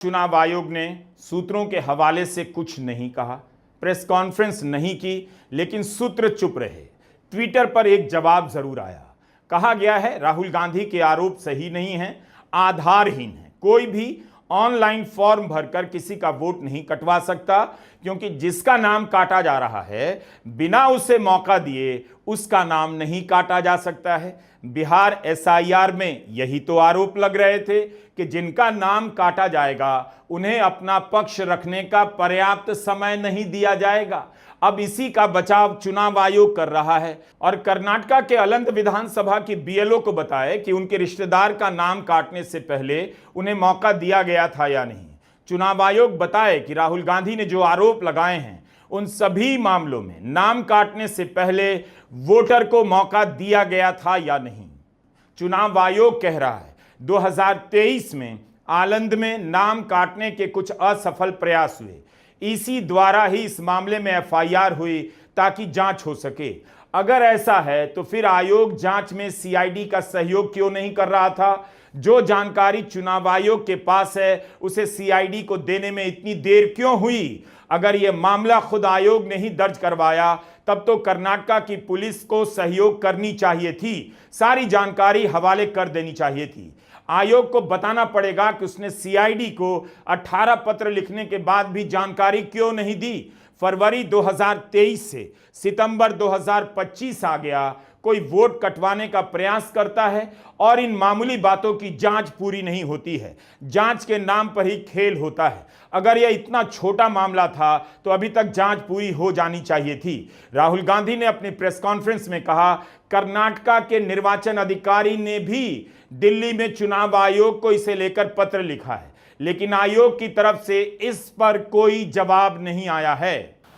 चुनाव आयोग ने सूत्रों के हवाले से कुछ नहीं कहा, प्रेस कॉन्फ्रेंस नहीं की, लेकिन सूत्र चुप रहे। ट्विटर पर एक जवाब जरूर आया। कहा गया है राहुल गांधी के आरोप सही नहीं है, आधारहीन है। कोई भी ऑनलाइन फॉर्म भरकर किसी का वोट नहीं कटवा सकता, क्योंकि जिसका नाम काटा जा रहा है बिना उसे मौका दिए उसका नाम नहीं काटा जा सकता है। बिहार एसआईआर में यही तो आरोप लग रहे थे कि जिनका नाम काटा जाएगा उन्हें अपना पक्ष रखने का पर्याप्त समय नहीं दिया जाएगा। अब इसी का बचाव चुनाव आयोग कर रहा है और कर्नाटक के अलंद विधानसभा की बीएलओ को बताए कि उनके रिश्तेदार का नाम काटने से पहले उन्हें मौका दिया गया था या नहीं। चुनाव आयोग बताए कि राहुल गांधी ने जो आरोप लगाए हैं उन सभी मामलों में नाम काटने से पहले वोटर को मौका दिया गया था या नहीं। चुनाव आयोग कह रहा है 2023 में आलंद में नाम काटने के कुछ असफल प्रयास हुए, ईसी द्वारा ही इस मामले में एफआईआर हुई ताकि जांच हो सके। अगर ऐसा है तो फिर आयोग जांच में सीआईडी का सहयोग क्यों नहीं कर रहा था? जो जानकारी चुनाव आयोग के पास है उसे सीआईडी को देने में इतनी देर क्यों हुई? अगर यह मामला खुद आयोग ने ही दर्ज करवाया तब तो कर्नाटक की पुलिस को सहयोग करनी चाहिए थी, सारी जानकारी हवाले कर देनी चाहिए थी। आयोग को बताना पड़ेगा कि उसने सीआईडी को 18 पत्र लिखने के बाद भी जानकारी क्यों नहीं दी। फरवरी 2023 से सितंबर 2025 आ गया, कोई वोट कटवाने का प्रयास करता है और इन मामूली बातों की जांच पूरी नहीं होती है। जांच के नाम पर ही खेल होता है। अगर यह इतना छोटा मामला था तो अभी तक जांच पूरी हो जानी चाहिए थी। राहुल गांधी ने अपनी प्रेस कॉन्फ्रेंस में कहा, कर्नाटक के निर्वाचन अधिकारी ने भी दिल्ली में चुनाव आयोग को इसे लेकर पत्र लिखा है, लेकिन आयोग की तरफ से इस पर कोई जवाब नहीं आया है।